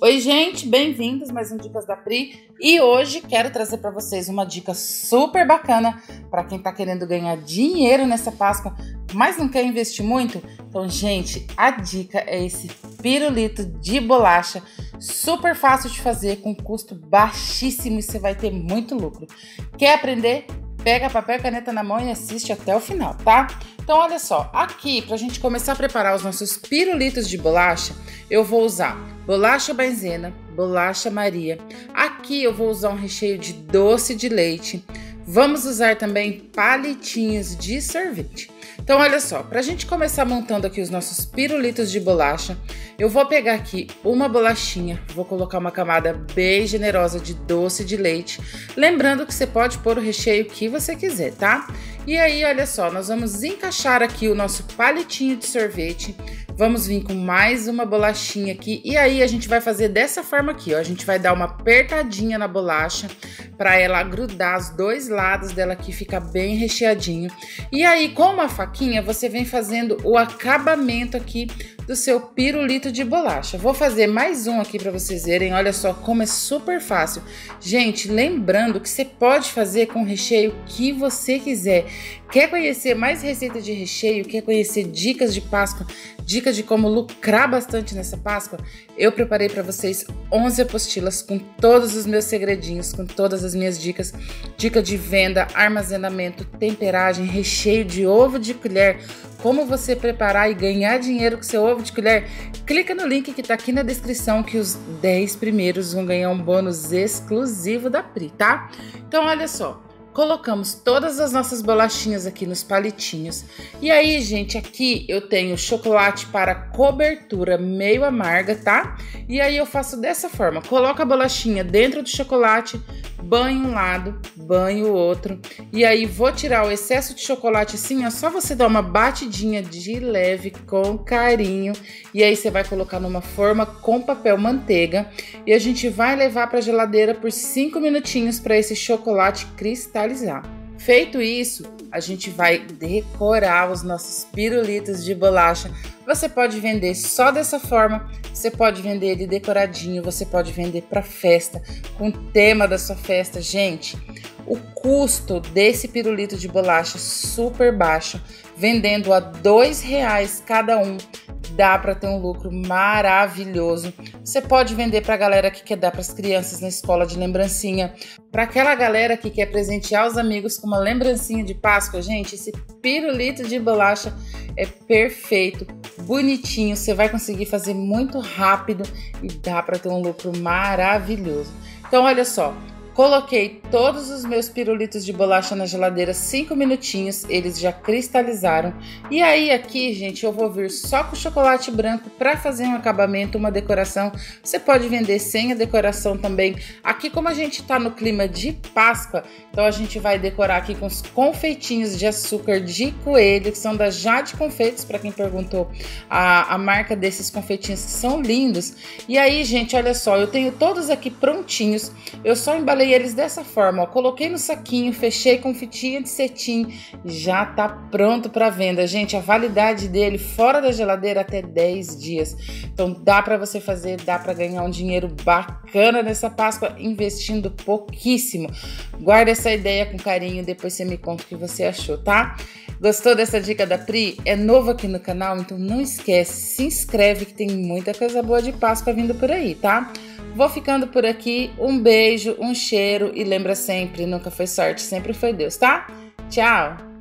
Oi gente, bem-vindos mais um Dicas da Pri e hoje quero trazer para vocês uma dica super bacana para quem tá querendo ganhar dinheiro nessa Páscoa, mas não quer investir muito. Então, gente, a dica é esse pirulito de bolacha, super fácil de fazer, com custo baixíssimo e você vai ter muito lucro. Quer aprender? Pega papel e caneta na mão e assiste até o final, tá? Então, olha só, aqui, pra gente começar a preparar os nossos pirulitos de bolacha, eu vou usar bolacha maisena, bolacha Maria. Aqui eu vou usar um recheio de doce de leite. Vamos usar também palitinhos de sorvete. Então, olha só, pra gente começar montando aqui os nossos pirulitos de bolacha, eu vou pegar aqui uma bolachinha, vou colocar uma camada bem generosa de doce de leite, lembrando que você pode pôr o recheio que você quiser, tá? E aí, olha só, nós vamos encaixar aqui o nosso palitinho de sorvete, vamos vir com mais uma bolachinha aqui, e aí a gente vai fazer dessa forma aqui, ó, a gente vai dar uma apertadinha na bolacha, para ela grudar os dois lados dela aqui, ficar bem recheadinho. E aí, com uma faquinha, você vem fazendo o acabamento aqui do seu pirulito de bolacha. Vou fazer mais um aqui para vocês verem, olha só como é super fácil. Gente, lembrando que você pode fazer com o recheio que você quiser. Quer conhecer mais receitas de recheio? Quer conhecer dicas de Páscoa? Dicas de como lucrar bastante nessa Páscoa? Eu preparei para vocês 11 apostilas com todos os meus segredinhos, com todas as minhas dicas. Dica de venda, armazenamento, temperagem, recheio de ovo de colher, como você preparar e ganhar dinheiro com seu ovo de colher. Clica no link que tá aqui na descrição que os 10 primeiros vão ganhar um bônus exclusivo da Pri, tá? Então, olha só. Colocamos todas as nossas bolachinhas aqui nos palitinhos. E aí, gente, aqui eu tenho chocolate para cobertura meio amarga, tá? E aí eu faço dessa forma. Coloco a bolachinha dentro do chocolate, banho um lado, banho o outro. E aí vou tirar o excesso de chocolate assim, ó. Só você dar uma batidinha de leve com carinho. E aí você vai colocar numa forma com papel manteiga. E a gente vai levar para a geladeira por 5 minutinhos para esse chocolate cristalizar. Feito isso, a gente vai decorar os nossos pirulitos de bolacha. Você pode vender só dessa forma, você pode vender ele decoradinho, você pode vender para festa, com o tema da sua festa. Gente, o custo desse pirulito de bolacha é super baixo, vendendo a R$2 cada um. Dá para ter um lucro maravilhoso. Você pode vender para a galera que quer dar para as crianças na escola de lembrancinha, para aquela galera que quer presentear os amigos com uma lembrancinha de Páscoa. Gente, esse pirulito de bolacha é perfeito, bonitinho, você vai conseguir fazer muito rápido e dá para ter um lucro maravilhoso. Então, olha só. Coloquei todos os meus pirulitos de bolacha na geladeira 5 minutinhos, eles já cristalizaram. E aí aqui, gente, eu vou vir só com chocolate branco para fazer um acabamento, uma decoração. Você pode vender sem a decoração também. Aqui, como a gente tá no clima de Páscoa, então a gente vai decorar aqui com os confeitinhos de açúcar de coelho, que são da Jade Confeitos, para quem perguntou a marca desses confeitinhos, que são lindos. E aí, gente, olha só, eu tenho todos aqui prontinhos, eu só embalei eles dessa forma, ó, coloquei no saquinho, fechei com fitinha de cetim, já tá pronto para venda, gente. A validade dele fora da geladeira até 10 dias. Então dá para você fazer, dá para ganhar um dinheiro bacana nessa Páscoa investindo pouquíssimo. Guarda essa ideia com carinho, depois você me conta o que você achou, tá? Gostou dessa dica da Pri? É novo aqui no canal, então não esquece, se inscreve que tem muita coisa boa de Páscoa vindo por aí, tá? Vou ficando por aqui, um beijo, um cheiro e lembra sempre, nunca foi sorte, sempre foi Deus, tá? Tchau!